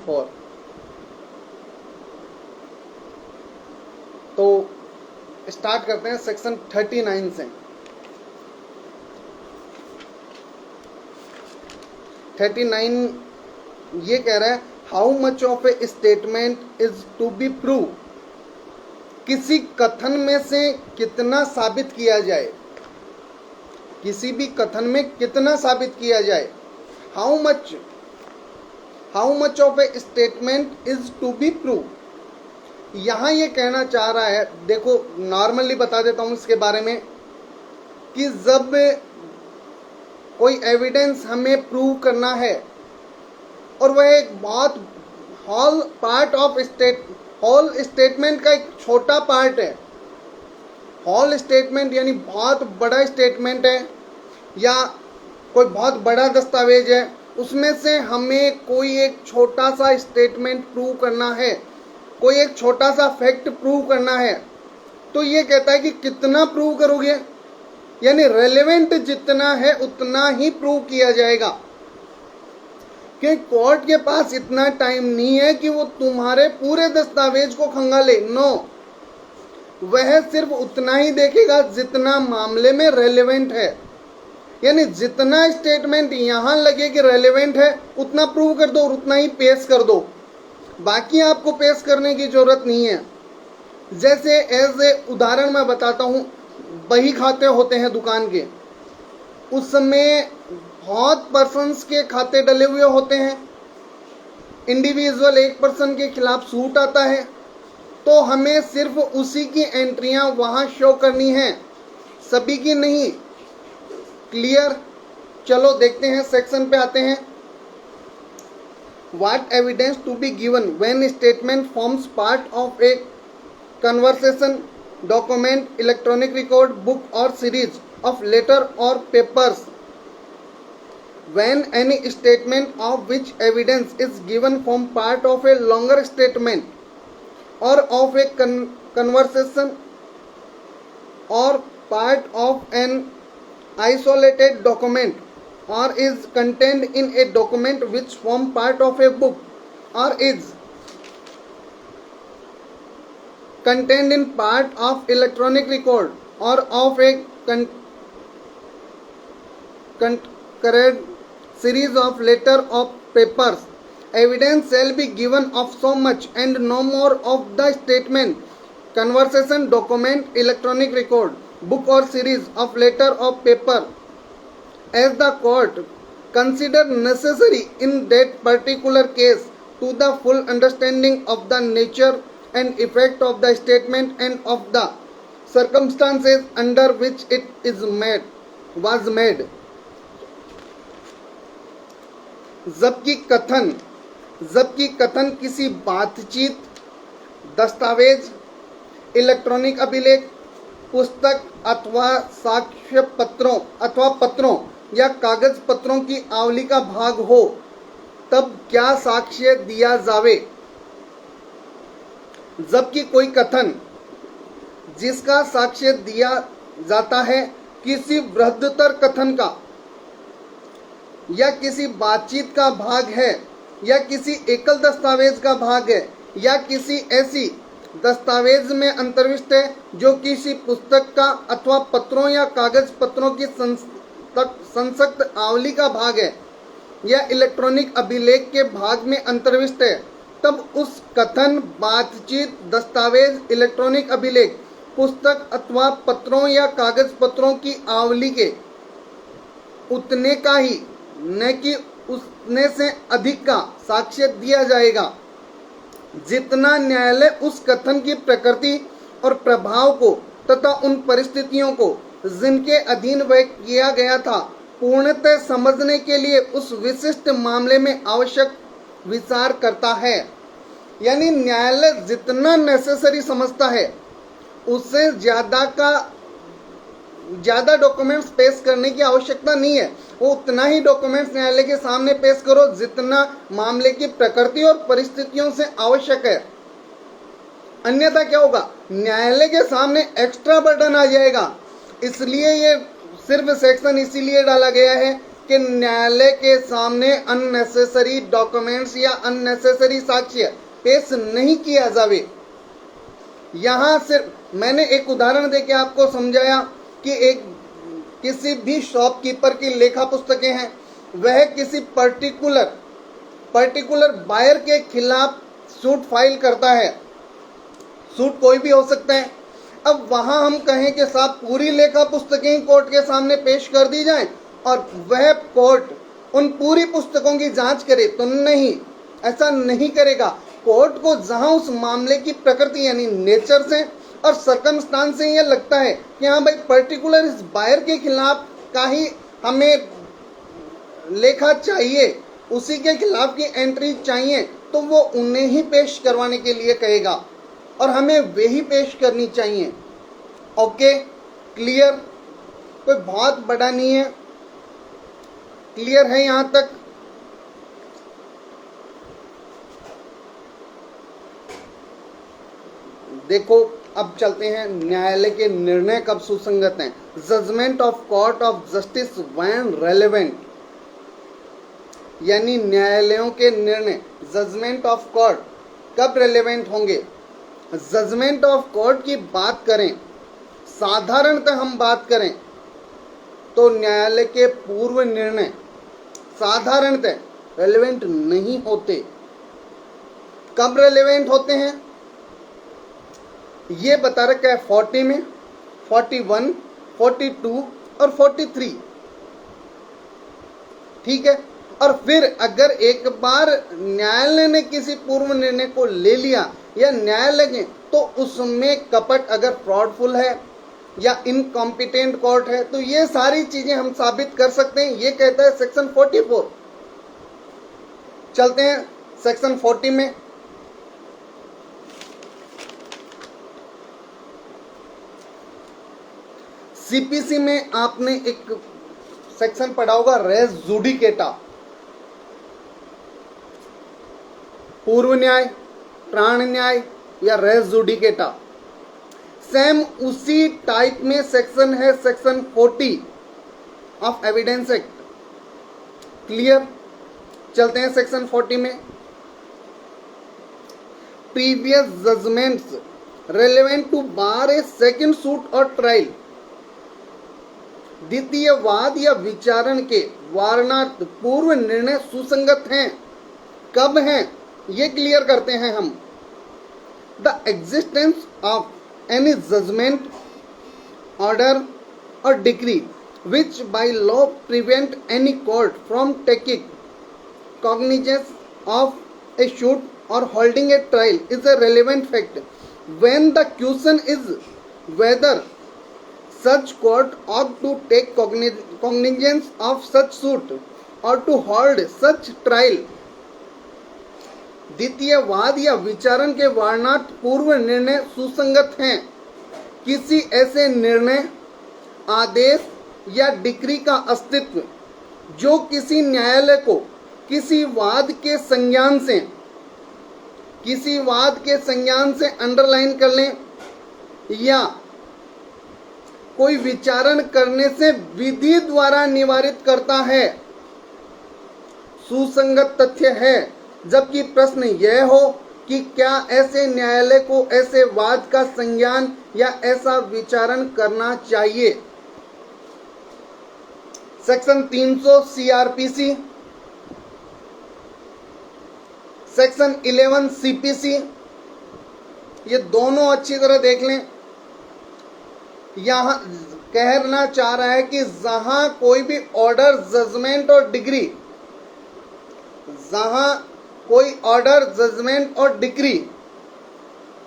4। तो स्टार्ट करते हैं सेक्शन 39 से। 39 ये कह रहा है how much of a statement is to be prove. किसी कथन में से कितना साबित किया जाए, किसी भी कथन में कितना साबित किया जाए। How much of a statement is to be prove. यहां ये कहना चाह रहा है, देखो नॉर्मली बता देता हूं इसके बारे में, कि जब कोई एविडेंस हमें प्रूव करना है और वह एक बहुत होल स्टेटमेंट का एक छोटा पार्ट है, होल स्टेटमेंट यानी बहुत बड़ा स्टेटमेंट है या कोई बहुत बड़ा दस्तावेज है, उसमें से हमें कोई एक छोटा सा स्टेटमेंट प्रूव करना है, कोई एक छोटा सा फैक्ट प्रूव करना है, तो ये कहता है कि कितना प्रूव करोगे, यानी रेलेवेंट जितना है उतना ही प्रूव किया जाएगा। क्योंकि कोर्ट के पास इतना टाइम नहीं है कि वो तुम्हारे पूरे दस्तावेज को खंगाले। नो, वह सिर्फ उतना ही देखेगा जितना मामले में रेलेवेंट है, यानी जितना स्टेटमेंट यहां लगे कि रेलेवेंट है उतना प्रूव कर दो और उतना ही पेश कर दो, बाकी आपको पेश करने की जरूरत नहीं है। जैसे एज ए उदाहरण मैं बताता हूं, बही खाते होते हैं दुकान के, उसमें बहुत पर्सन्स के खाते डले हुए होते हैं, इंडिविजुअल एक पर्सन के खिलाफ सूट आता है, तो हमें सिर्फ उसी की एंट्रियां वहां शो करनी है, सभी की नहीं। क्लियर? चलो देखते हैं, सेक्शन पे आते हैं। What evidence to be given when statement forms part of a conversation, document, electronic record, book or series of letter or papers? When any statement of which evidence is given form part of a longer statement or of a conversation or part of an isolated document, or is contained in a document which form part of a book, or is contained in part of electronic record or of a concurrent series of letter of papers, evidence shall be given of so much and no more of the statement, conversation, document, electronic record, book or series of letter of paper, as the court consider necessary in that particular case to the full understanding of the nature and effect of the statement and of the circumstances under which it was made. जबकि कथन किसी बातचीत, दस्तावेज, electronic अभिलेख, पुस्तक अथवा साक्ष्य पत्रों अथवा पत्रों या कागज पत्रों की आवली का भाग हो, तब क्या साक्ष्य दिया जावे। जबकि कोई कथन जिसका साक्ष्य दिया जाता है किसी बृहत्तर कथन का या किसी बातचीत का भाग है या किसी एकल दस्तावेज का भाग है या किसी ऐसी दस्तावेज में अंतर्विष्ट है जो किसी पुस्तक का अथवा पत्रों या कागज पत्रों की संसक्त आवली का भाग है या इलेक्ट्रॉनिक अभिलेख के भाग में अंतर्विष्ट है, तब उस कथन, बातचीत, दस्तावेज, इलेक्ट्रॉनिक अभिलेख, पुस्तक अथवा पत्रों या कागज पत्रों की आवली के उतने का ही, न कि उतने से अधिक का साक्ष्य दिया जाएगा जितना न्यायालय उस कथन की प्रकृति और प्रभाव को तथा उन परिस्थितियों को जिनके अधीन वह किया गया था पूर्णतः समझने के लिए उस विशिष्ट मामले में आवश्यक विचार करता है। यानी न्यायालय जितना नेसेसरी समझता है उससे ज्यादा डॉक्यूमेंट्स पेश करने की आवश्यकता नहीं है, वो उतना ही डॉक्यूमेंट्स न्यायालय के सामने पेश करो जितना मामले की प्रकृति और परिस्थितियों से आवश्यक है। अन्यथा क्या होगा, न्यायालय के सामने एक्स्ट्रा बर्डन आ जाएगा। इसलिए ये सिर्फ सेक्शन इसीलिए डाला गया है कि न्यायालय के सामने अननेसेसरी डॉक्यूमेंट्स या अननेसेसरी साक्ष्य पेश नहीं किया जावे। यहां सिर्फ मैंने एक उदाहरण देके आपको समझाया कि एक किसी भी शॉपकीपर की लेखा पुस्तकें हैं, वह किसी पर्टिकुलर बायर के खिलाफ सूट फाइल करता है। सूट कोई भी हो सकता है। अब वहां हम कहें कि साहब पूरी लेखा पुस्तकें ही कोर्ट के सामने पेश कर दी जाएं और वह कोर्ट उन पूरी पुस्तकों की जांच करे, तो नहीं, ऐसा नहीं करेगा। कोर्ट को जहां उस मामले की प्रकृति यानी नेचर से और सर्कमस्टांस से यह लगता है कि हाँ भाई पर्टिकुलर इस बायर के खिलाफ का ही हमें लेखा चाहिए, उसी के खिलाफ की एंट्री चाहिए, तो वो उन्हें ही पेश करवाने के लिए कहेगा और हमें वे ही पेश करनी चाहिए। Okay, clear? कोई बहुत बड़ा नहीं है, क्लियर है यहां तक? देखो अब चलते हैं, न्यायालय के निर्णय कब सुसंगत हैं। Judgment of court of justice when relevant, यानी न्यायालयों के निर्णय जजमेंट ऑफ कोर्ट कब रेलेवेंट होंगे। जजमेंट ऑफ कोर्ट की बात करें, साधारणतः हम बात करें तो न्यायालय के पूर्व निर्णय साधारणतः रेलेवेंट नहीं होते। कब रेलेवेंट होते हैं ये बता रखा है 40 में, 41, 42 और 43, ठीक है। और फिर अगर एक बार न्यायालय ने किसी पूर्व निर्णय को ले लिया या न्यायालय ने, तो उसमें कपट अगर फ्रॉडफुल है या इनकॉम्पिटेंट कोर्ट है, तो ये सारी चीजें हम साबित कर सकते हैं। ये कहता है सेक्शन 44। चलते हैं सेक्शन 40 में। सीपीसी में आपने एक सेक्शन पढ़ा होगा रेस जुडिकेटा, पूर्व न्याय, प्राण न्याय या रेस जुडिकेटा। सेम उसी टाइप में सेक्शन है section 40 of evidence act. Clear? चलते हैं सेक्शन 40 में। Previous judgments relevant to bar a second suit और ट्रायल, द्वितीय वाद या विचारण के वारणार्थ पूर्व निर्णय सुसंगत हैं। कब हैं ये क्लियर करते हैं हम। The existence of any judgment, order और decree which by law prevent any court from taking cognizance of a suit or holding a trial is a relevant fact when the question is whether such court ought to take cognizance of such suit or to hold such trial। द्वितीय वाद या विचारण के वारणार्थ पूर्व निर्णय सुसंगत हैं। किसी ऐसे निर्णय, आदेश या डिक्री का अस्तित्व जो किसी न्यायालय को किसी वाद के संज्ञान से अंडरलाइन कर लें या कोई विचारण करने से विधि द्वारा निवारित करता है, सुसंगत तथ्य है। जबकि प्रश्न यह हो कि क्या ऐसे न्यायालय को ऐसे वाद का संज्ञान या ऐसा विचारण करना चाहिए। सेक्शन 300 सीआरपीसी, सेक्शन 11 सीपीसी, ये दोनों अच्छी तरह देख लें। यहां कहना चाह रहा है कि जहां कोई भी ऑर्डर, जजमेंट और डिग्री, जहां कोई ऑर्डर, जजमेंट और डिग्री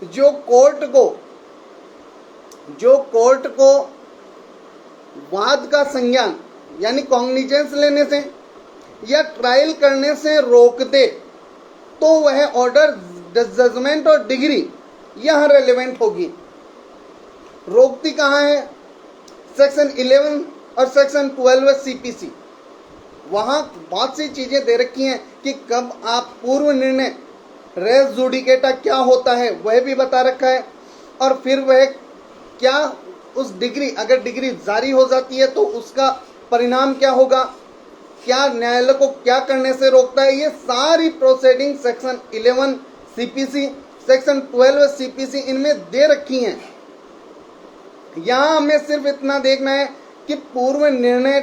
जो कोर्ट को वाद का संज्ञान यानी कॉग्निजेंस लेने से या ट्रायल करने से रोक दे, तो वह ऑर्डर, जजमेंट और डिग्री यहां रेलेवेंट होगी। रोकती कहां है? सेक्शन 11 और सेक्शन 12 सीपीसी। वहां बहुत सी चीजें दे रखी हैं कि कब आप पूर्व निर्णय, रेस जुडिकेटा क्या होता है वह भी बता रखा है, और फिर वह क्या उस डिग्री, अगर डिग्री जारी हो जाती है तो उसका परिणाम क्या होगा, क्या न्यायालय को क्या करने से रोकता है, ये सारी proceeding section 11 CPC, section 12 CPC इनमें दे रखी हैं। यहां हमें सिर्फ इतना देखना है कि पूर्व निर्णय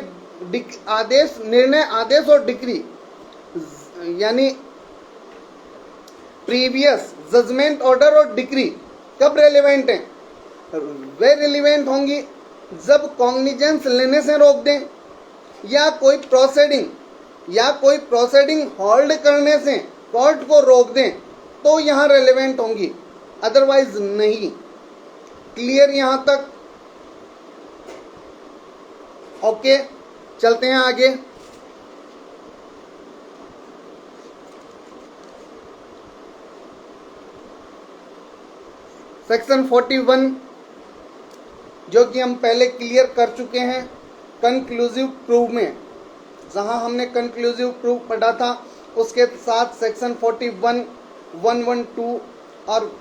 आदेश और डिक्री यानी प्रीवियस जजमेंट ऑर्डर और डिक्री कब रेलेवेंट है। वे रेलिवेंट होंगी जब कॉग्निजेंस लेने से रोक दें या कोई प्रोसीडिंग होल्ड करने से कोर्ट को रोक दें, तो यहां रेलेवेंट होंगी, अदरवाइज नहीं। क्लियर यहां तक? ओके, चलते हैं आगे। सेक्शन 41 जो कि हम पहले क्लियर कर चुके हैं कंक्लूसिव प्रूफ में, जहां हमने कंक्लूसिव प्रूफ पढ़ा था, उसके साथ सेक्शन 41, 112 और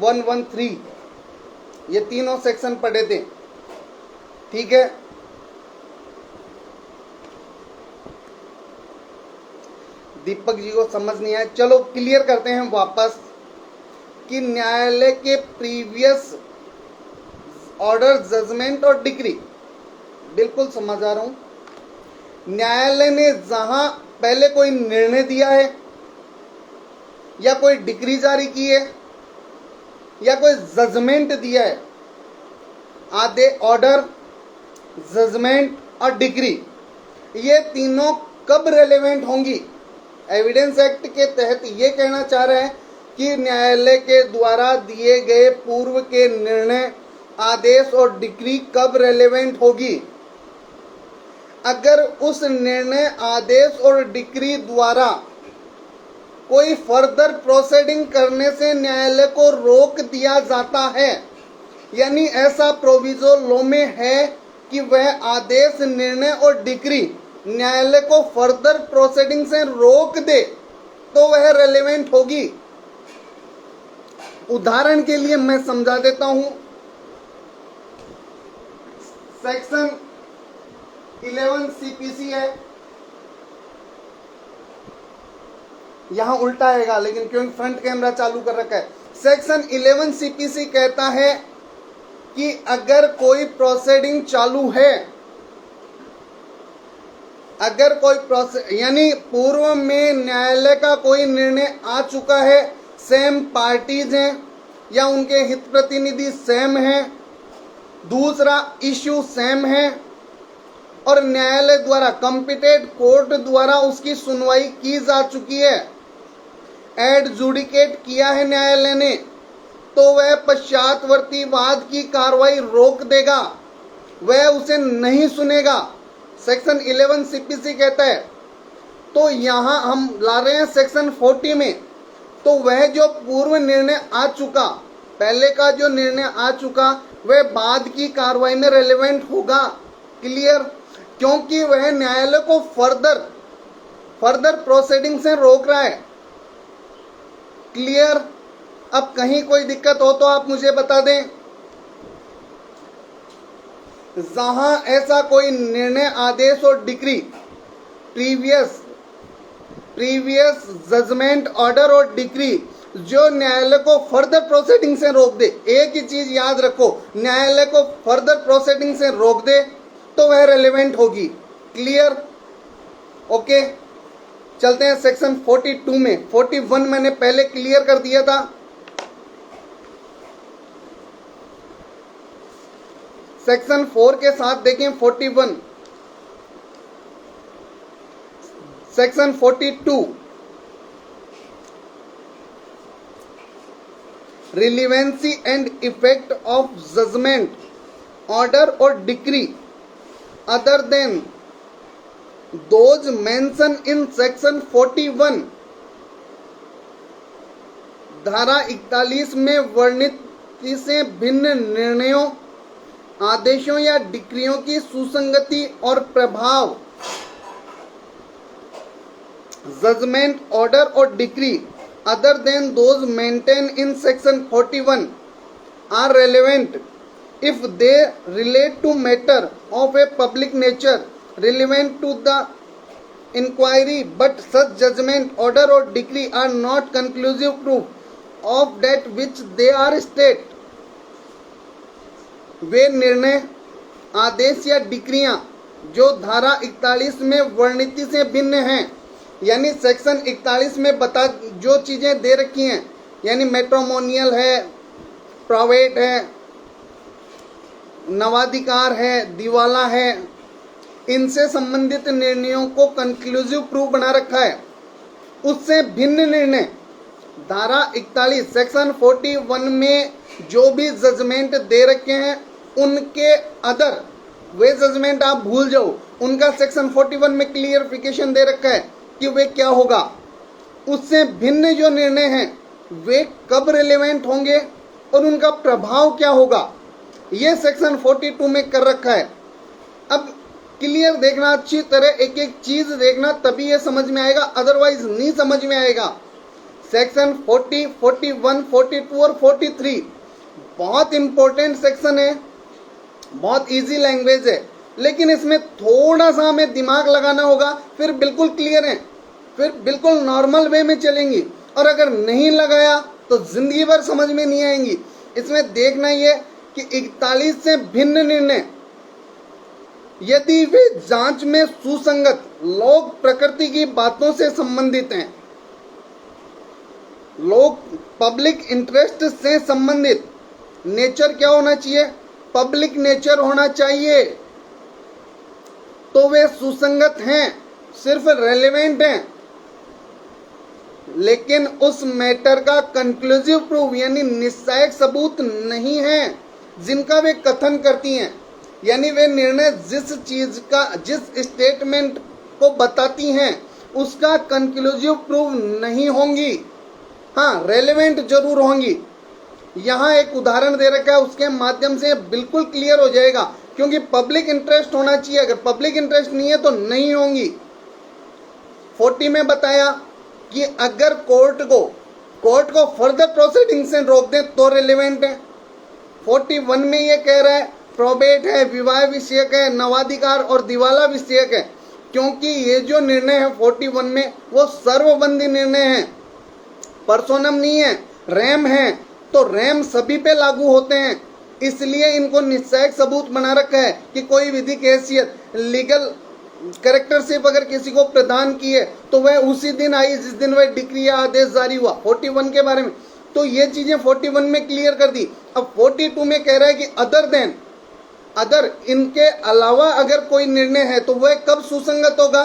113 ये तीनों सेक्शन पढ़े थे। ठीक है, दीपक जी को समझ नहीं आया, चलो क्लियर करते हैं वापस कि न्यायालय के प्रीवियस ऑर्डर, जजमेंट और डिक्री, बिल्कुल समझ आ रहा हूं। न्यायालय ने जहां पहले कोई निर्णय दिया है या कोई डिक्री जारी की है या कोई जजमेंट दिया है, ऑर्डर, जजमेंट और डिक्री, ये तीनों कब रेलेवेंट होंगी। एविडेंस एक्ट के तहत ये कहना चाह रहा है कि न्यायालय के द्वारा दिए गए पूर्व के निर्णय, आदेश और डिक्री कब रेलेवेंट होगी। अगर उस निर्णय, आदेश और डिक्री द्वारा कोई फर्दर प्रोसीडिंग करने से न्यायालय को रोक दिया जाता है, यानी ऐसा प्रोविजो लॉ में है कि वह आदेश, निर्णय और डिक्री न्यायालय को फर्दर प्रोसीडिंग से रोक दे, तो वह रेलेवेंट होगी। उदाहरण के लिए मैं समझा देता हूं, सेक्शन 11 सीपीसी है, यहां उल्टा आएगा लेकिन क्योंकि फ्रंट कैमरा चालू कर रखा है। सेक्शन 11 सीपीसी कहता है कि अगर कोई प्रोसीडिंग चालू है, अगर कोई यानी पूर्व में न्यायालय का कोई निर्णय आ चुका है, सेम पार्टीज हैं या उनके हित प्रतिनिधि सेम हैं, दूसरा इश्यू सेम है और न्यायालय द्वारा, कॉम्पिटेंट कोर्ट द्वारा उसकी सुनवाई की जा चुकी है, एडजुडिकेट किया है न्यायालय ने, तो वह पश्चातवर्ती वाद की कार्रवाई रोक देगा, वह उसे नहीं सुनेगा। सेक्शन 11 सीपीसी कहता है। तो यहां हम ला रहे हैं सेक्शन 40 में, तो वह जो पूर्व निर्णय आ चुका, पहले का जो निर्णय आ चुका, वह बाद की कार्रवाई में रेलेवेंट होगा। क्लियर? क्योंकि वह न्यायालय को फर्दर प्रोसीडिंग से रोक रहा है। क्लियर? अब कहीं कोई दिक्कत हो तो आप मुझे बता दें। जहां ऐसा कोई निर्णय, आदेश और डिक्री, प्रीवियस जजमेंट, ऑर्डर और डिक्री जो न्यायालय को फर्दर प्रोसीडिंग से रोक दे, एक ही चीज याद रखो, न्यायालय को फर्दर प्रोसीडिंग से रोक दे तो वह रेलेवेंट होगी। क्लियर? ओके, चलते हैं सेक्शन 42 में। 41 मैंने पहले क्लियर कर दिया था। सेक्शन 4 के साथ देखें 41, section 42 relevancy and effect of judgement, order और decree other than those mention in section 41। धारा 41 में वर्णित से भिन्न निर्णयों, आदेशों या डिक्रियों की सुसंगति और प्रभाव, जजमेंट, ऑर्डर और decree other than those maintained in section 41 are relevant if they relate to matter of a public nature relevant to the inquiry, but such judgement, order और decree are not conclusive proof of that which they are state. वे निर्णय, आदेश या डिक्रियां जो धारा 41 में वर्णित से भिन्न हैं, यानी सेक्शन 41 में बता जो चीजें दे रखी हैं, यानी मैट्रिमोनियल है, प्राइवेट है, नवाधिकार है, दिवाला है, इनसे संबंधित निर्णयों को कंक्लूसिव प्रूफ बना रखा है। उससे भिन्न निर्णय धारा 41 सेक्शन 41 में जो भी जजमेंट दे रखे हैं उनके अदर, वे जजमेंट आप भूल जाओ, उनका सेक्शन 41 में क्लियरिफिकेशन दे रखा है कि वे क्या होगा। उससे भिन्न जो निर्णय हैं वे कब रिलेवेंट होंगे और उनका प्रभाव क्या होगा, ये सेक्शन 42 में कर रखा है। अब क्लियर देखना, अच्छी तरह एक एक चीज देखना, तभी ये समझ में आएगा, अदरवाइज नहीं समझ में आएगा। सेक्शन 40, 41, 42 और 43 बहुत इंपॉर्टेंट सेक्शन है, बहुत इजी लैंग्वेज है, लेकिन इसमें थोड़ा सा हमें दिमाग लगाना होगा, फिर बिल्कुल क्लियर है, फिर बिल्कुल नॉर्मल वे में चलेंगी। और अगर नहीं लगाया तो जिंदगी भर समझ में नहीं आएंगी। इसमें देखना ये कि 41 से भिन्न निर्णय यदि वे जांच में सुसंगत, लोक प्रकृति की बातों से संबंधित हैं, लोक पब्लिक इंटरेस्ट से संबंधित, नेचर क्या होना चाहिए, पब्लिक नेचर होना चाहिए, तो वे सुसंगत हैं, सिर्फ रेलेवेंट हैं, लेकिन उस मैटर का कंक्लूसिव प्रूफ यानी निश्चायक सबूत नहीं है जिनका वे कथन करती हैं। यानी वे निर्णय जिस चीज का, जिस स्टेटमेंट को बताती हैं उसका कंक्लूसिव प्रूफ नहीं होंगी, हाँ रेलेवेंट जरूर होंगी। यहाँ एक उदाहरण दे रखा है, उसके माध्यम से बिल्कुल क्लियर हो जाएगा, क्योंकि पब्लिक इंटरेस्ट होना चाहिए, अगर पब्लिक इंटरेस्ट नहीं है तो नहीं होंगी। 40 में बताया कि अगर कोर्ट को फर्दर प्रोसीडिंग से रोक दे तो रिलेवेंट है। 41 में ये कह रहा है प्रोबेट है, विवाह विषयक है, नवाधिकार और दिवाला विषयक है, क्योंकि ये जो निर्णय है 41 में वो सर्वबंधी निर्णय है, पर्सोनम नहीं है, रैम है, तो रैम सभी पे लागू होते हैं। इसलिए इनको निश्चायक सबूत बना रखा है कि कोई विधिक हैसियत, लीगल कैरेक्टरशिप अगर किसी को प्रदान की है तो वह उसी दिन आई जिस दिन वह डिक्री या आदेश जारी हुआ। 41 के बारे में तो ये चीजें 41 में क्लियर कर दी। अब 42 में कह रहा है कि अदर इनके अलावा अगर कोई निर्णय है तो वह कब सुसंगत होगा,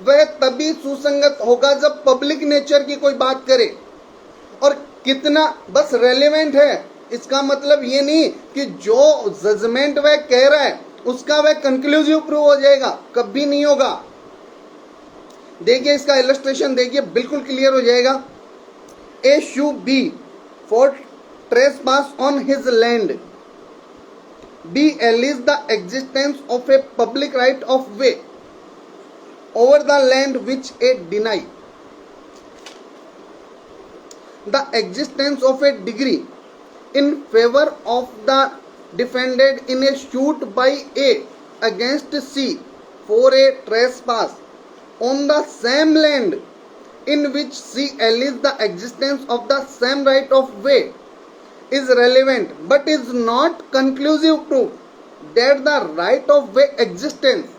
वह तभी सुसंगत होगा जब पब्लिक नेचर की कोई बात करे, और कितना बस रेलेवेंट है। इसका मतलब ये नहीं कि जो जजमेंट वह कह रहा है उसका वह कंक्लूसिव प्रूव हो जाएगा, कभी नहीं होगा। देखिए इसका इलस्ट्रेशन देखिए, बिल्कुल क्लियर हो जाएगा। A sue B for trespass on his land, B allege the existence of a public right of way over the land which A deny, the existence of a decree in favor of the defendant in a suit by A against C for a trespass on the same land in which C alleges the existence of the same right of way is relevant but is not conclusive proof that the right of way existence।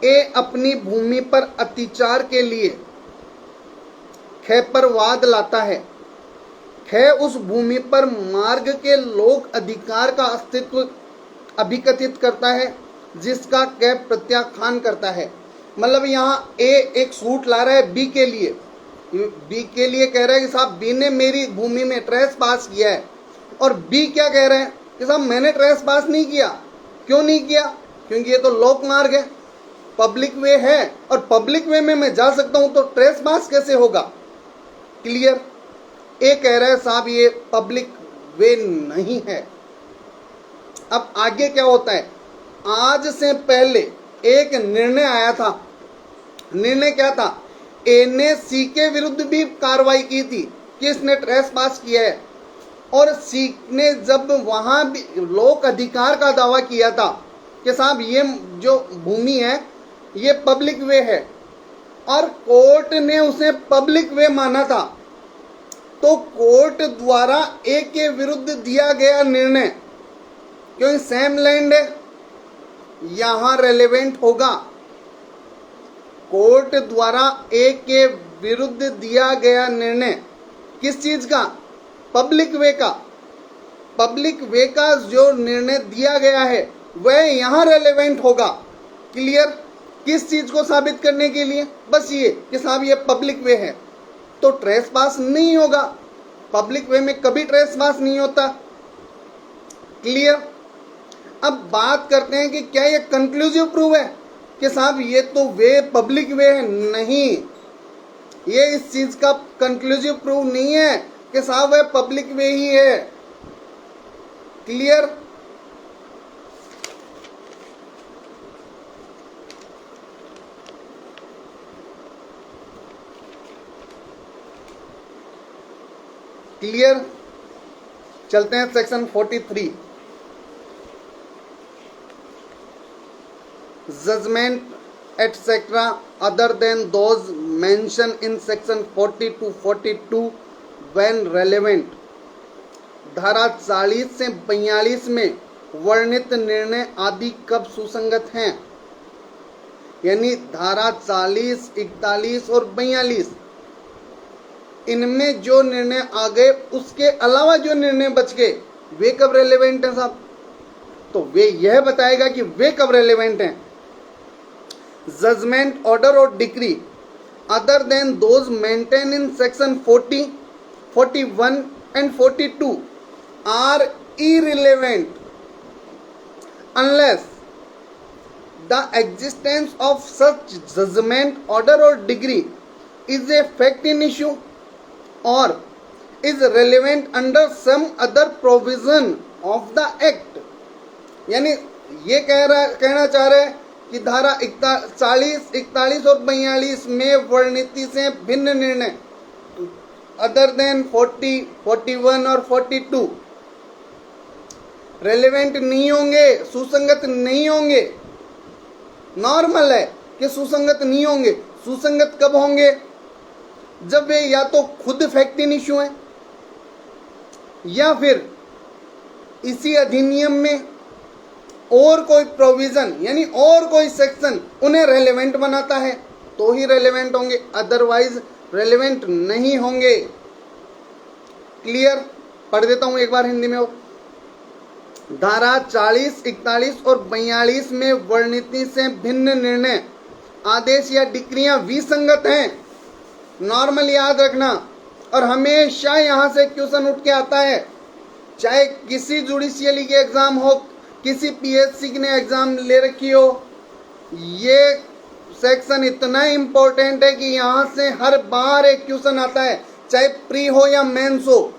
A अपनी भूमि पर अत्याचार के लिए ख पर वाद लाता है, ख उस भूमि पर मार्ग के लोक अधिकार का अस्तित्व अभिकथित करता है जिसका क प्रत्याख्यान करता है। मतलब यहाँ ए एक सूट ला रहा है बी के लिए कह रहा है कि साहब बी ने मेरी भूमि में ट्रेस पास किया है, और बी क्या कह रहे हैं कि साहब मैंने ट्रेस पास नहीं किया। क्यों नहीं किया? क्योंकि ये तो लोक मार्ग है, पब्लिक वे है, और पब्लिक वे में मैं जा सकता हूं तो ट्रेस पास कैसे होगा? क्लियर। ए कह रहा है साहब ये पब्लिक वे नहीं है। अब आगे क्या होता है, आज से पहले एक निर्णय आया था। निर्णय क्या था? ए ने सी के विरुद्ध भी कार्रवाई की थी कि इसने ट्रेस पास किया है, और सी ने जब वहां भी लोक अधिकार का दावा किया था कि साहब ये जो भूमि है ये पब्लिक वे है, और कोर्ट ने उसे पब्लिक वे माना था, तो कोर्ट द्वारा ए के विरुद्ध दिया गया निर्णय, क्योंकि सेम लैंड है, यहां रेलेवेंट होगा। कोर्ट द्वारा ए के विरुद्ध दिया गया निर्णय किस चीज का? पब्लिक वे का। पब्लिक वे का जो निर्णय दिया गया है वह यहां रेलेवेंट होगा। क्लियर? किस चीज को साबित करने के लिए? बस ये कि साहब ये पब्लिक वे है, तो ट्रेस पास नहीं होगा। पब्लिक वे में कभी ट्रेस पास नहीं होता। क्लियर? अब बात करते हैं कि क्या ये कंक्लूसिव प्रूफ है कि साहब ये तो वे पब्लिक वे है? नहीं, ये इस चीज का कंक्लूसिव प्रूफ नहीं है कि साहब वह पब्लिक वे ही है। क्लियर? क्लियर? चलते हैं section 43, judgment etcetera other than those mention in section 40 to 42 when relevant. धारा 40 से 42 में वर्णित निर्णय आदि कब सुसंगत हैं? यानी धारा 40, 41 और 42, इनमें जो निर्णय आ गए उसके अलावा जो निर्णय बच गए वे कब रेलेवेंट हैं साहब? तो वे यह बताएगा कि वे कब रेलेवेंट हैं। जजमेंट, ऑर्डर और decree other than those mention in section 40, 41 and 42 are irrelevant unless the existence of such judgment, order or decree is a fact in issue or is relevant under some other provision of the act। यानी ये कहना चाह रहे हैं कि धारा 40, 41 और 42 में वर्णित से भिन्न निर्णय अदर देन 40, 41 और 42 रेलेवेंट नहीं होंगे, सुसंगत नहीं होंगे। नॉर्मल है कि सुसंगत नहीं होंगे। सुसंगत कब होंगे? जब वे या तो खुद फैक्ट इन इश्यू है या फिर इसी अधिनियम में और कोई प्रोविजन यानी और कोई सेक्शन उन्हें रेलेवेंट बनाता है तो ही रेलेवेंट होंगे, अदरवाइज रेलेवेंट नहीं होंगे। क्लियर? पढ़ देता हूं एक बार हिंदी में। धारा 40, 41 और 42 में वर्णित से भिन्न निर्णय, आदेश या डिक्रियां विसंगत हैं। नॉर्मल याद रखना, और हमेशा यहां से क्वेश्चन उठ के आता है, चाहे किसी जुडिशियली के एग्जाम हो, किसी पीएससी ने एग्जाम ले रखी हो। ये सेक्शन इतना इंपॉर्टेंट है कि यहां से हर बार एक क्वेश्चन आता है, चाहे प्री हो या मेंस हो,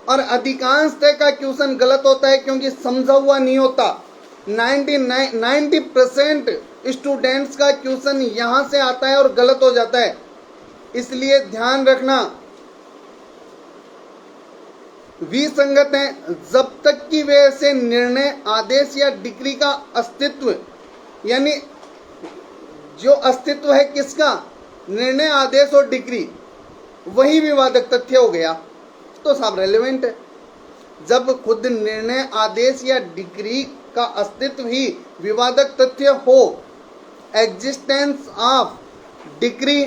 और अधिकांशतः का क्वेश्चन गलत होता है क्योंकि समझा हुआ नहीं होता। 90% स्टूडेंट्स का क्वेश्चन यहां से आता है और गलत हो जाता है, इसलिए ध्यान रखना। विसंगत है जब तक कि वे ऐसे निर्णय, आदेश या डिक्री का अस्तित्व, यानी जो अस्तित्व है किसका? निर्णय, आदेश और डिक्री, वही विवादक तथ्य हो गया तो साहब रेलेवेंट है। जब खुद निर्णय, आदेश या डिक्री का अस्तित्व ही विवादक तथ्य हो, एग्जिस्टेंस ऑफ डिक्री,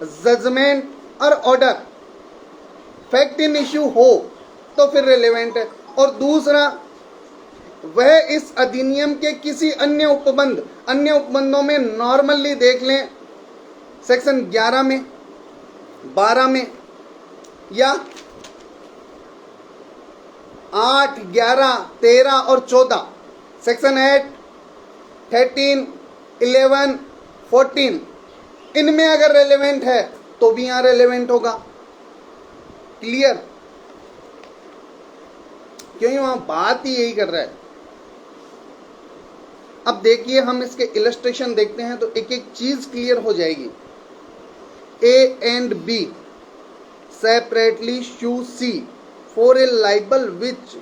जजमेंट और ऑर्डर फैक्ट इन इश्यू हो, तो फिर रेलेवेंट है। और दूसरा, वह इस अधिनियम के किसी अन्य उपबंधों में नॉर्मली देख लें, सेक्शन 11 में, 12 में या 8, 11, 13 और 14, सेक्शन 8, 13, 11, 14, इनमें अगर रेलेवेंट है तो भी यहां रेलेवेंट होगा। क्लियर? क्योंकि वहां बात ही यही कर रहा है। अब देखिए, हम इसके इलस्ट्रेशन देखते हैं तो एक एक चीज क्लियर हो जाएगी। A and B separately sue C for a libel which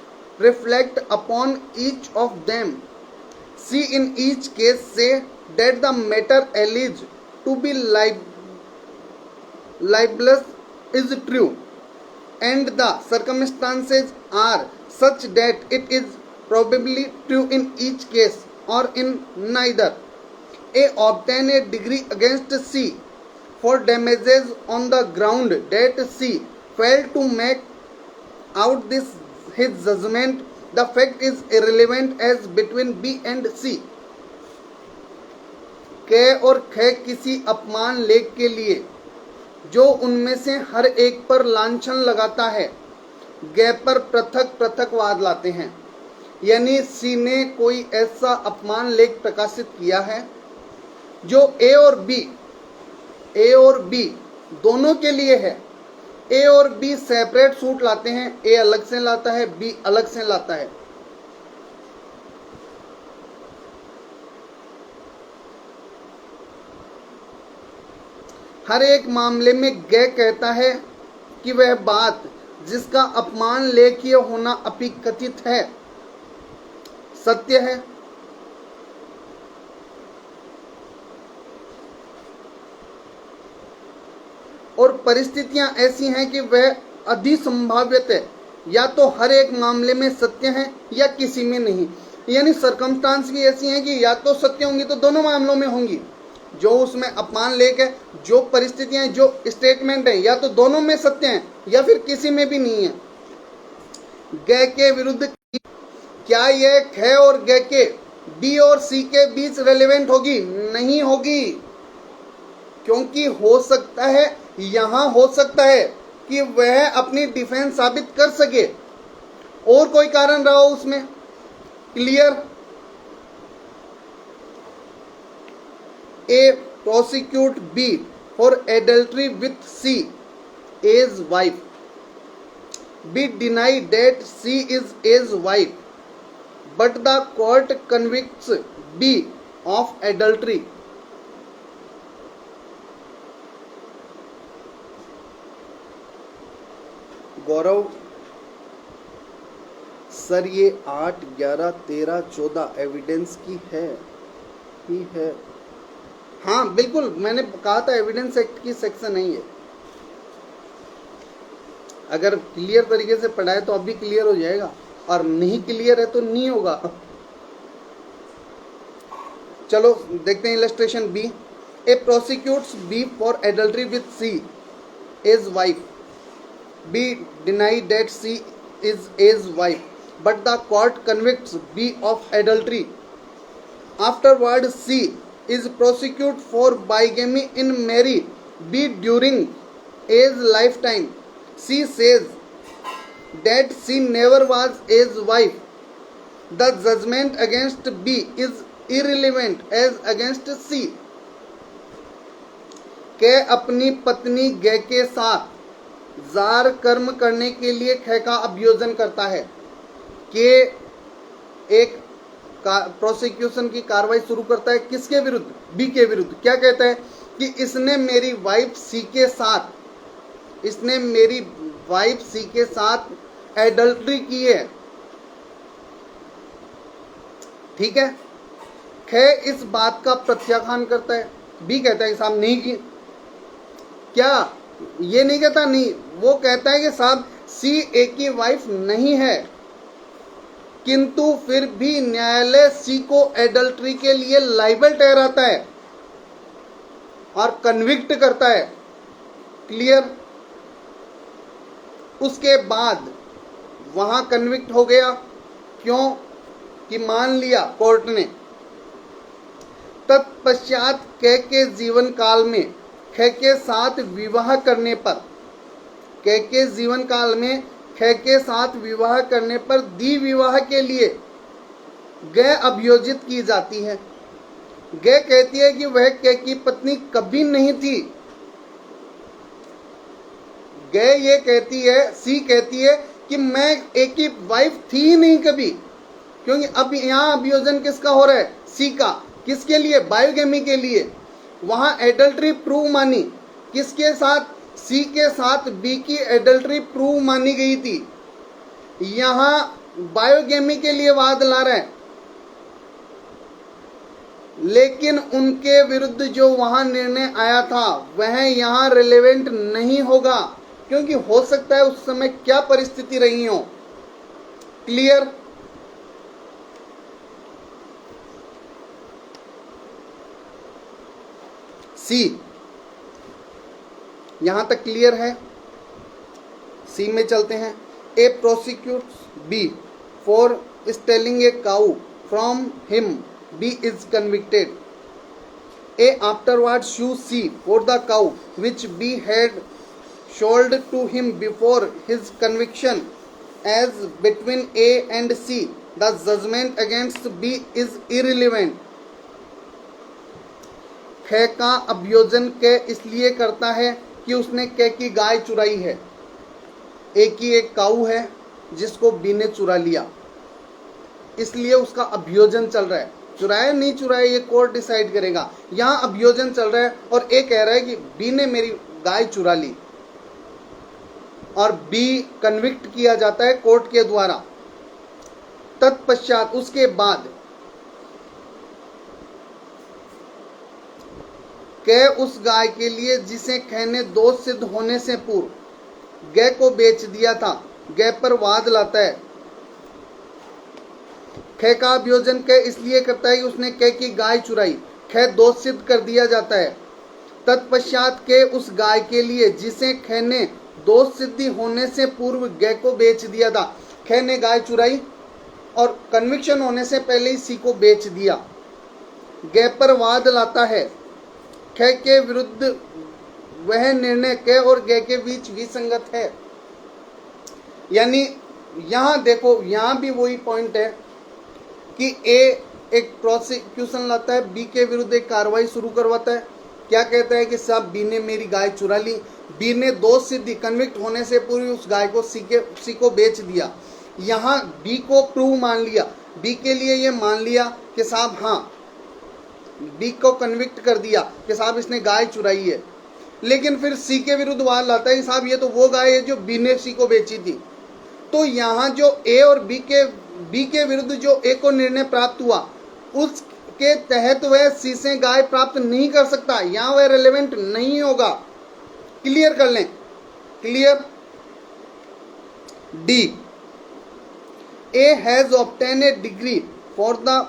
reflect upon each of them C in each case say that the matter alleged to be libelous is true, and the circumstances are such that it is probably true in each case or in neither. A obtain a degree against C for damages on the ground that C failed to make out his judgment. The fact is irrelevant as between B and C. क और ख किसी अपमान लेख के लिए जो उनमें से हर एक पर लांछन लगाता है, ग पर पृथक पृथक वाद लाते हैं। यानी सी ने कोई ऐसा अपमान लेख प्रकाशित किया है जो ए और बी दोनों के लिए है। ए और बी सेपरेट सूट लाते हैं, ए अलग से लाता है, बी अलग से लाता है। हर एक मामले में ग कहता है कि वह बात जिसका अपमान लेखीय होना अपिकथित है सत्य है। और परिस्थितियां ऐसी हैं कि वह अधिसंभाव्यत है, या तो हर एक मामले में सत्य है या किसी में नहीं। यानी सर्कमस्टांस भी ऐसी हैं कि या तो सत्य होंगी तो दोनों मामलों में होंगी। जो उसमें अपमान लेख है, जो परिस्थितियां हैं, जो स्टेटमेंट है, या तो दोनों में सत्य है या फिर किसी में भी नहीं है। ग के विरुद्ध क्या यह ख और ग के बी और सी के बीच रेलेवेंट होगी? नहीं होगी, क्योंकि हो सकता है, यहां हो सकता है कि वह अपनी डिफेंस साबित कर सके और कोई कारण रहा हो उसमें। Clear? A prosecute B for adultery with C, A's wife. B deny that C is A's wife, but the court convicts B of adultery. Gaurav sir, ये 8, 11, 13, 14 एविडेंस की है ही है। हाँ बिल्कुल, मैंने कहा था एविडेंस एक्ट की सेक्शन है ये। अगर क्लियर तरीके से पढ़ाए तो अभी क्लियर हो जाएगा, और नहीं क्लियर है तो नहीं होगा। चलो देखते हैं illustration B. A prosecutes B for adultery with C as wife. B deny that C is as wife, but the court convicts B of adultery. Afterward C is prosecuted for bigamy in Mary B during A's lifetime. C says that she never was A's wife. The judgment against B is irrelevant as against C. क अपनी पत्नी ग के साथ jar कर्म करने के लिए ख का अभियोजन करता है। के एक प्रोसिक्यूशन की कार्रवाई शुरू करता है किसके विरुद्ध? बी के विरुद्ध। क्या कहता है कि इसने मेरी वाइफ सी के साथ एडल्ट्री की है। ठीक है। ख इस बात का प्रत्याख्यान करता है। बी कहता है कि साहब नहीं की। क्या ये नहीं कहता? नहीं, वो कहता है कि साहब सी ए की वाइफ नहीं है, किंतु फिर भी न्यायालय सी को एडल्ट्री के लिए लाइबल ठहराता है और कन्विक्ट करता है। क्लियर? उसके बाद वहां कन्विक्ट हो गया। क्यों? कि मान लिया कोर्ट ने। तत्पश्चात क के जीवन काल में ख के साथ विवाह करने पर, क के जीवन काल में ख के साथ विवाह करने पर दी विवाह के लिए ग अभियोजित की जाती है। ग कहती है कि वह क की पत्नी कभी नहीं थी। ग ये कहती है, सी कहती है कि मैं एक की वाइफ थी ही नहीं कभी, क्योंकि अब यहां अभियोजन किसका हो रहा है? सी का। किसके लिए? बायोगेमी के लिए। वहां एडल्ट्री प्रूव मानी किसके साथ? सी के साथ बी की एडल्ट्री प्रूव मानी गई थी। यहां बायोगेमी के लिए वाद ला रहा है। लेकिन उनके विरुद्ध जो वहां निर्णय आया था वह यहां रिलेवेंट नहीं होगा, क्योंकि हो सकता है उस समय क्या परिस्थिति रही हो। क्लियर? सी, यहां तक क्लियर है? सी में चलते हैं। A prosecutes B for stealing a cow from him, B is convicted. A afterwards sues C for the cow which B had sold to him before his conviction. As between A and C, the judgment against B is irrelevant. ख का अभियोजन क इसलिए करता है कि उसने क की गाय चुराई है। ए की एक काऊ है जिसको बी ने चुरा लिया, इसलिए उसका अभियोजन चल रहा है। चुराया नहीं चुराया ये कोर्ट डिसाइड करेगा। यहां अभियोजन चल रहा है और ए कह रहा है कि बी ने मेरी गाय चुरा ली, और बी कन्विक्ट किया जाता है कोर्ट के द्वारा। तत्पश्चात उसके बाद कै उस गाय के लिए जिसे ख ने दोष सिद्ध होने से पूर्व गै को बेच दिया था, गै पर वाद लाता है। ख का अभियोजन कै इसलिए करता है कि उसने कै की गाय चुराई, ख दोष सिद्ध कर दिया जाता है। तत्पश्चात के उस गाय के लिए जिसे ख ने दोष सिद्धि होने से पूर्व गै को बेच दिया था, ख ने गाय चुराई और कन्विक्शन होने से पहले ही सी को बेच दिया। गै पर वाद लाता है। ख के विरुद्ध वह निर्णय क और गै के बीच विसंगत है। यानी यहां देखो, यहां भी वही पॉइंट है कि ए एक प्रोसिक्यूशन लाता है, बी के विरुद्ध एक कार्रवाई शुरू करवाता है। क्या कहता है कि साहब बी ने मेरी गाय चुरा ली, बी ने दोष सिद्धि कन्विक्ट होने से पूर्व उस गाय को सी को बेच दिया। यहाँ बी को प्रूव मान लिया, बी के लिए ये मान लिया कि साहब हाँ, बी को कन्विक्ट कर दिया कि साहब इसने गाय चुराई है। लेकिन फिर सी के विरुद्ध वाद लाता है कि साहब ये तो वो गाय है जो बी ने सी को बेची थी। तो यहाँ जो ए और बी के विरुद्ध जो ए को निर्णय प्राप्त हुआ उसके तहत वह सी से गाय प्राप्त नहीं कर सकता, यहाँ वह रिलेवेंट नहीं होगा। क्लियर कर लें? Clear? D, A has obtain a degree for the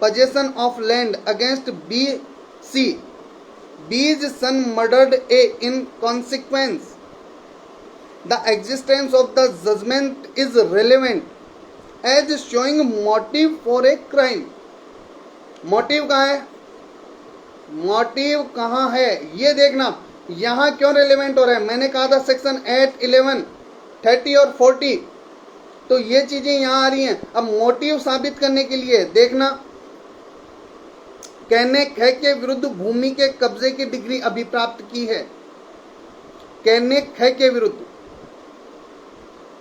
possession of land against B. C. B's son murdered A. In consequence, the existence of the judgment is relevant as showing motive for a crime. Motive कहाँ है? Motive कहाँ है ये देखना। यहाँ क्यों relevant हो रहा है? मैंने कहा था सेक्शन 8, 11, 30 और 40, तो ये चीजें यहाँ आ रही हैं। अब मोटिव साबित करने के लिए देखना, कहने ख के विरुद्ध भूमि के कब्जे की डिग्री अभी प्राप्त की है। कहने ख के विरुद्ध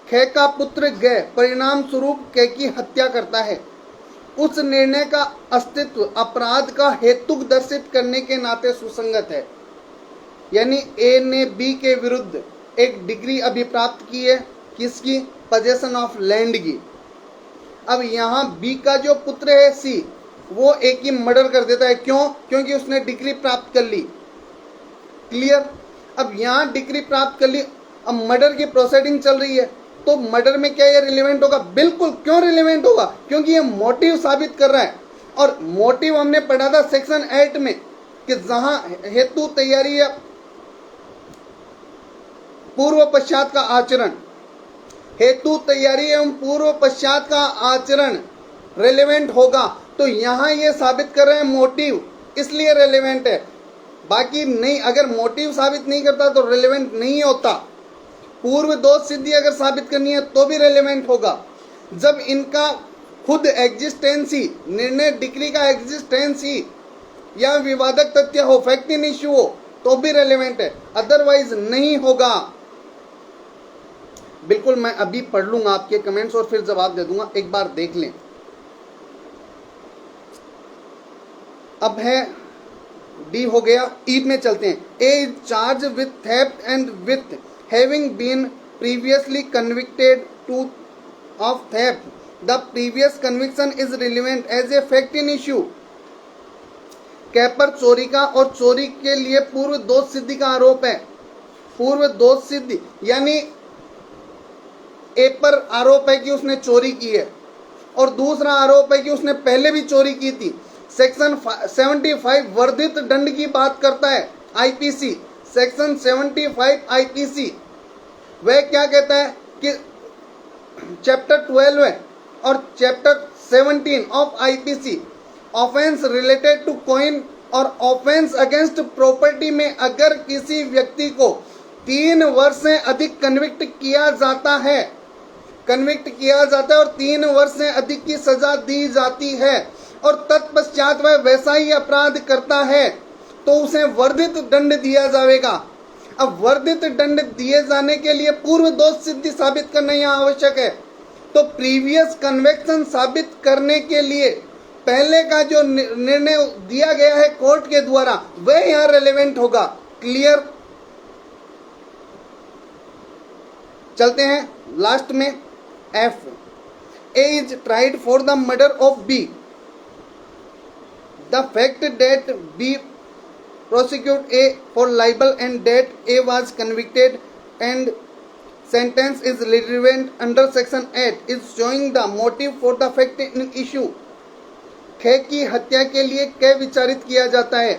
ख का पुत्र ग परिणाम स्वरूप क की हत्या करता है। उस निर्णय का अस्तित्व अपराध का हेतु दर्शित करने के नाते सुसंगत है। यानी ए ने बी के विरुद्ध एक डिग्री अभी प्राप्त की है, किसकी? पोजेशन ऑफ लैंड की। अब यहाँ बी का जो पुत्र है सी, वो ए की मर्डर कर देता है। क्यों? क्योंकि उसने डिग्री प्राप्त कर ली। क्लियर? अब यहाँ डिग्री प्राप्त कर ली, अब मर्डर की प्रोसीडिंग चल रही है, तो मर्डर में क्या ये रिलेवेंट होगा? बिल्कुल। क्यों रिलेवेंट होगा? क्योंकि ये मोटिव साबित कर रहा है। और मोटिव हमने पढ़ा था सेक्शन 8 में कि जहां हेतु तैयारी या पूर्व पश्चात का आचरण, हेतु तैयारी एवं पूर्व पश्चात का आचरण रिलेवेंट होगा, तो यहां ये साबित कर रहे हैं मोटिव, इसलिए रिलेवेंट है। बाकी नहीं, अगर मोटिव साबित नहीं करता तो रिलेवेंट नहीं होता। पूर्व दोष सिद्धि अगर साबित करनी है तो भी रिलेवेंट होगा। जब इनका खुद एग्जिस्टेंस ही, निर्णय डिग्री का एग्जिस्टेंस ही या विवादक तथ्य हो, फैक्ट इन इश्यू हो, तो भी रिलेवेंट है, अदरवाइज नहीं होगा। बिल्कुल, मैं अभी पढ़ लूंगा आपके कमेंट्स और फिर जवाब दे दूंगा, एक बार देख लें। अब है डी हो गया, ई में चलते हैं। A is charge with theft and with having been previously convicted to of theft, the previous conviction is relevant as a fact in issue. कैपर चोरी का और चोरी के लिए पूर्व दोष सिद्धि का आरोप है। पूर्व दोष सिद्धि यानी ए पर आरोप है कि उसने चोरी की है और दूसरा आरोप है कि उसने पहले भी चोरी की थी। सेक्शन 75 वर्धित दंड की बात करता है आईपीसी। सेक्शन 75 आईपीसी वह क्या कहता है कि चैप्टर 12 है और chapter 17 of IPC offence related to coin और ऑफेंस अगेंस्ट प्रॉपर्टी में अगर किसी व्यक्ति को 3 वर्ष से अधिक कन्विक्ट किया जाता है और 3 वर्ष से अधिक की सजा दी जाती है और तत्पश्चात वह वैसा ही अपराध करता है तो उसे वर्धित दंड दिया जाएगा। अब वर्धित दंड दिए जाने के लिए पूर्व दोष सिद्धि साबित करना यहाँ आवश्यक है। तो प्रीवियस कन्विक्शन साबित करने के लिए पहले का जो निर्णय दिया गया है कोर्ट के द्वारा वह यहाँ रेलेवेंट होगा। क्लियर? चलते हैं लास्ट में। F, A is tried for the murder of B. The fact that B prosecute A for libel and that A was convicted and sentence is relevant under section 8 is showing the motive for the fact in issue। खे की हत्या के लिए कै विचारित किया जाता है?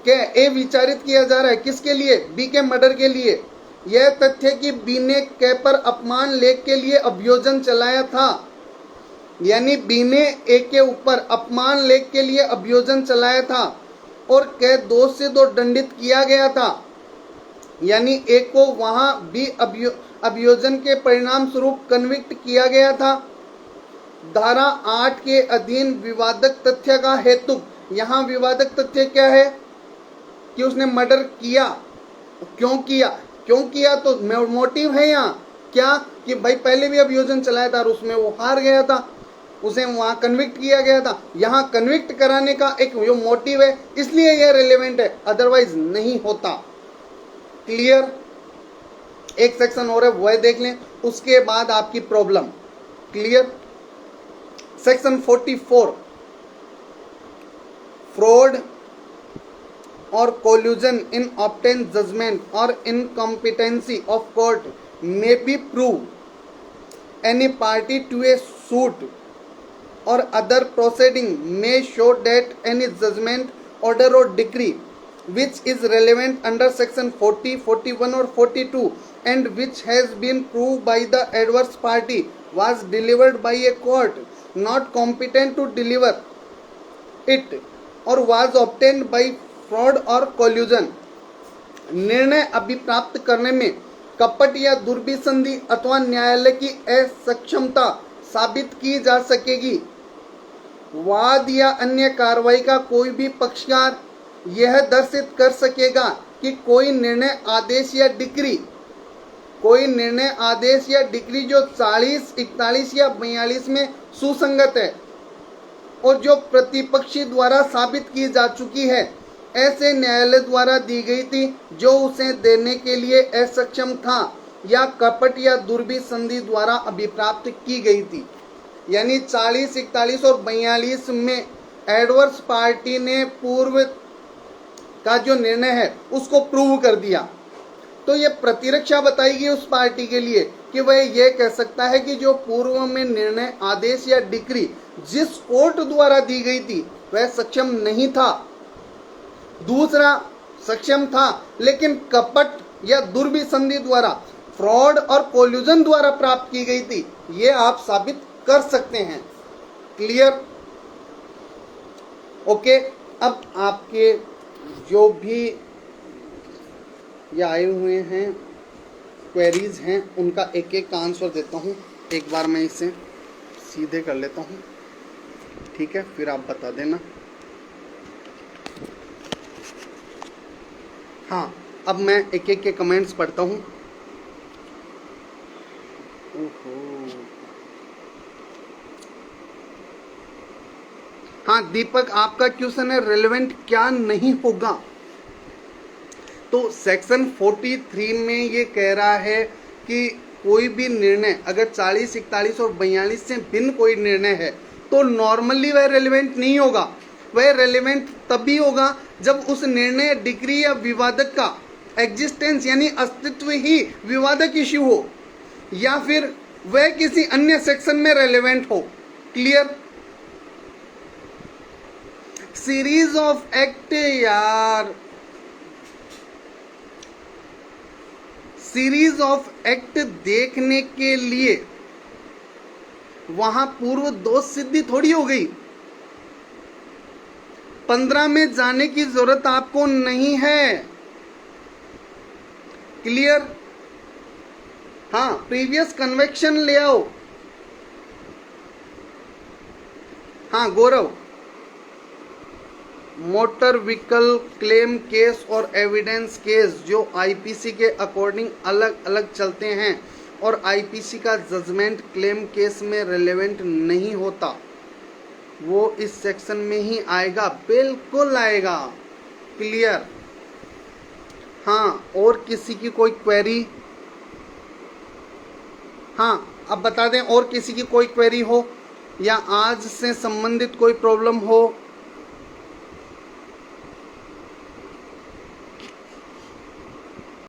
क्या ए विचारित किया जा रहा है किसके लिए? बी के मर्डर के लिए। यह तथ्य कि बी ने कै पर अपमान लेख के लिए अभियोजन चलाया था, यानी बी ने ए के ऊपर अपमान लेख के लिए अभियोजन चलाया था और कै दोष से तो दंडित किया गया था, यानी ए को वहां भी अभियोजन के परिणाम स्वरूप कन्विक्ट किया गया था। धारा 8 के अधीन विवादक तथ्य का हेतु, यहाँ विवादक तथ्य क्या है कि उसने मर्डर किया। क्यों किया तो मोटिव है यहाँ क्या कि भाई पहले भी अभियोजन चलाया था और उसमें वो हार गया था, उसे वहां कन्विक्ट किया गया था। यहाँ कन्विक्ट कराने का एक जो मोटिव है इसलिए यह रिलेवेंट है, अदरवाइज नहीं होता। क्लियर? एक सेक्शन और है वह देख लें, उसके बाद आपकी प्रॉब्लम क्लियर। सेक्शन 44 फ्रॉड और कोल्यूजन इन ऑब्टेन जजमेंट और incompetency of court may be prove any party to a suit or other proceeding may show that any judgment, order or decree which is relevant under section 40, 41 or 42 and which has been proved by the adverse party was delivered by a court not competent to deliver it or was obtained by fraud or collusion। निर्णय अभिप्राप्त करने में कपट या दुर्भिसंधि अथवा न्यायालय की असक्षमता साबित की जा सकेगी। वाद या अन्य कार्रवाई का कोई भी पक्षकार यह दर्शित कर सकेगा कि कोई निर्णय आदेश या डिक्री जो 40, 41 या 42 में सुसंगत है और जो प्रतिपक्षी द्वारा साबित की जा चुकी है, ऐसे न्यायालय द्वारा दी गई थी जो उसे देने के लिए असक्षम था या कपट या दुर्भिसंधि द्वारा अभिप्राप्त की गई थी। यानी 40, 41 और 42 में एडवर्स पार्टी ने पूर्व का जो निर्णय है उसको प्रूव कर दिया, तो ये प्रतिरक्षा बताएगी उस पार्टी के लिए कि वह यह कह सकता है कि जो पूर्व में निर्णय आदेश या डिक्री जिस कोर्ट द्वारा दी गई थी वह सक्षम नहीं था, दूसरा सक्षम था लेकिन कपट या दुर्भिसंधि द्वारा, फ्रॉड और कोल्यूजन द्वारा प्राप्त की गई थी, ये आप साबित कर सकते हैं। क्लियर? ओके, अब आपके जो भी ये आए हुए हैं क्वेरीज हैं उनका एक एक का आंसर देता हूँ। एक बार मैं इसे सीधे कर लेता हूँ, ठीक है, फिर आप बता देना। हाँ, अब मैं एक एक के कमेंट्स पढ़ता हूँ। हाँ दीपक, आपका क्वेश्चन है रेलेवेंट क्या नहीं होगा। तो सेक्शन 43 में ये कह रहा है कि कोई भी निर्णय अगर 40, 41 और 42 से भिन्न कोई निर्णय है तो नॉर्मली वह रेलेवेंट नहीं होगा। वह रेलेवेंट तभी होगा जब उस निर्णय, डिग्री या विवादक का एग्जिस्टेंस यानी अस्तित्व ही विवादक इश्यू हो, या फिर वह किसी अन्य सेक्शन में रेलेवेंट हो। क्लियर? सीरीज ऑफ एक्ट यार, सीरीज ऑफ एक्ट देखने के लिए वहां पूर्व दोष सिद्धि थोड़ी हो गई। 15 में जाने की जरूरत आपको नहीं है। क्लियर? हाँ, प्रीवियस कन्वेक्शन ले आओ। हाँ गौरव, मोटर व्हीकल क्लेम केस और एविडेंस केस जो आईपीसी के अकॉर्डिंग अलग अलग चलते हैं और आईपीसी का जजमेंट क्लेम केस में रिलेवेंट नहीं होता, वो इस सेक्शन में ही आएगा, बिल्कुल आएगा। क्लियर? हाँ, और किसी की कोई क्वेरी? हाँ, अब बता दें, और किसी की कोई क्वेरी हो या आज से संबंधित कोई प्रॉब्लम हो